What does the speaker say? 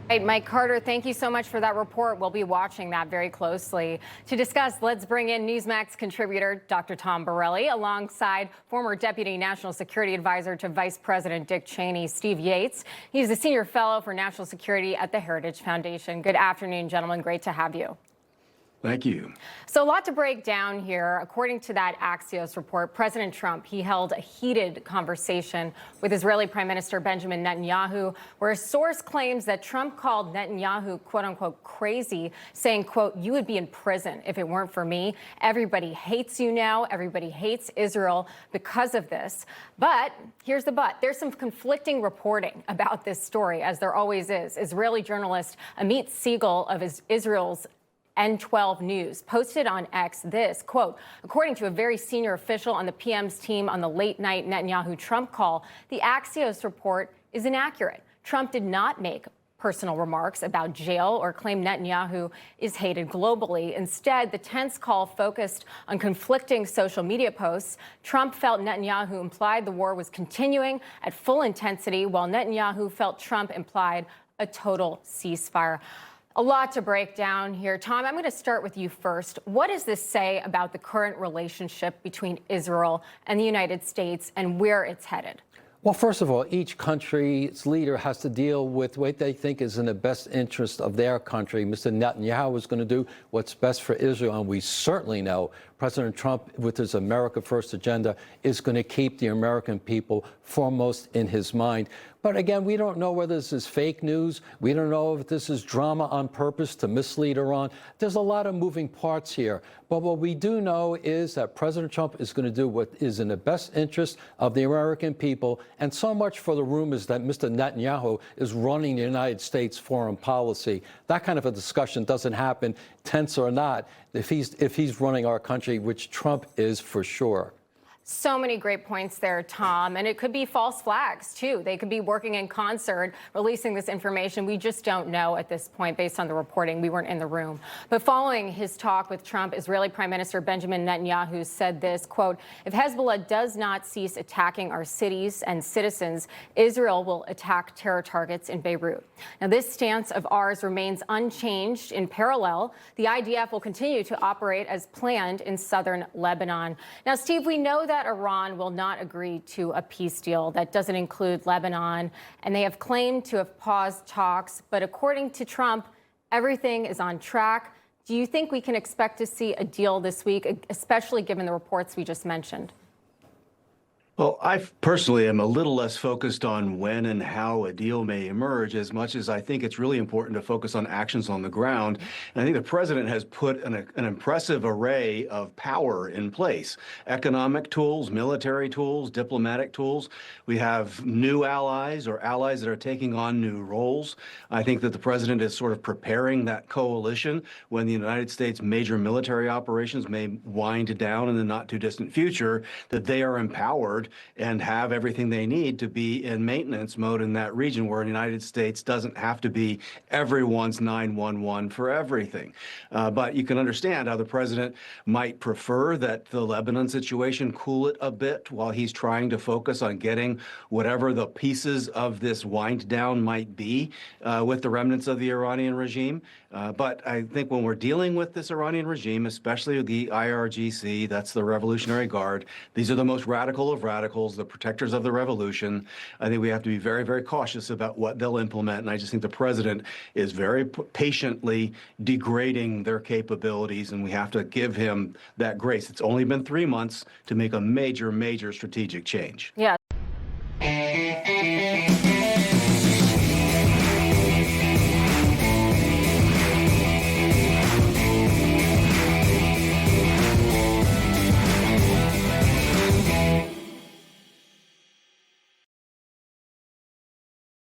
Right, Mike Carter, thank you so much for that report. We'll be watching that very closely. To discuss, let's bring in Newsmax contributor Dr. Tom Borelli alongside former Deputy National Security Advisor to Vice President Dick Cheney, Steve Yates. He's a senior fellow for national security at the Heritage Foundation. Good afternoon, gentlemen. Great to have you. Thank you. So a lot to break down here. According to that Axios report, President Trump, he held a heated conversation with Israeli Prime Minister Benjamin Netanyahu, where a source claims that Trump called Netanyahu, quote unquote, crazy, saying, quote, you would be in prison if it weren't for me. Everybody hates you now. Everybody hates Israel because of this. But here's the but. There's some conflicting reporting about this story, as there always is. Israeli journalist Amit Siegel of Israel's N12 News posted on X this, quote, according to a very senior official on the PM's team on the late night Netanyahu-Trump call, the Axios report is inaccurate. Trump did not make personal remarks about jail or claim Netanyahu is hated globally. Instead, the tense call focused on conflicting social media posts. Trump felt Netanyahu implied the war was continuing at full intensity, while Netanyahu felt Trump implied a total ceasefire. A lot to break down here. Tom, I'm going to start with you first. What does this say about the current relationship between Israel and the United States and where it's headed? Well, first of all, each country's leader has to deal with what they think is in the best interest of their country. Mr. Netanyahu is going to do what's best for Israel, and we certainly know President Trump, with his America First agenda, is going to keep the American people foremost in his mind. But again, we don't know whether this is fake news. We don't know if this is drama on purpose to mislead Iran. There's a lot of moving parts here. But what we do know is that President Trump is going to do what is in the best interest of the American people. And so much for the rumors that Mr. Netanyahu is running the United States foreign policy. That kind of a discussion doesn't happen, tense or not, if he's running our country, which Trump is for sure. So many great points there, Tom. And it could be false flags, too. They could be working in concert, releasing this information. We just don't know at this point, based on the reporting. We weren't in the room. But following his talk with Trump, Israeli Prime Minister Benjamin Netanyahu said this, quote, if Hezbollah does not cease attacking our cities and citizens, Israel will attack terror targets in Beirut. Now, this stance of ours remains unchanged. In parallel, the IDF will continue to operate as planned in southern Lebanon. Now, Steve, we know that Iran will not agree to a peace deal that doesn't include Lebanon, and they have claimed to have paused talks. But according to Trump, everything is on track. Do you think we can expect to see a deal this week, especially given the reports we just mentioned? Well, I personally am a little less focused on when and how a deal may emerge, as much as I think it's really important to focus on actions on the ground. And I think the president has put an impressive array of power in place: economic tools, military tools, diplomatic tools. We have new allies, or allies that are taking on new roles. I think that the president is sort of preparing that coalition when the United States' major military operations may wind down in the not too distant future, that they are empowered and have everything they need to be in maintenance mode in that region, where the United States doesn't have to be everyone's 911 for everything. But you can understand how the president might prefer that the Lebanon situation cool it a bit while he's trying to focus on getting whatever the pieces of this wind down might be with the remnants of the Iranian regime. But I think when we're dealing with this Iranian regime, especially the IRGC, that's the Revolutionary Guard, these are the most radical of radicals, the protectors of the revolution. I think we have to be very, very cautious about what they'll implement. And I just think the president is very patiently degrading their capabilities, and we have to give him that grace. It's only been 3 months to make a major, major strategic change. Yeah,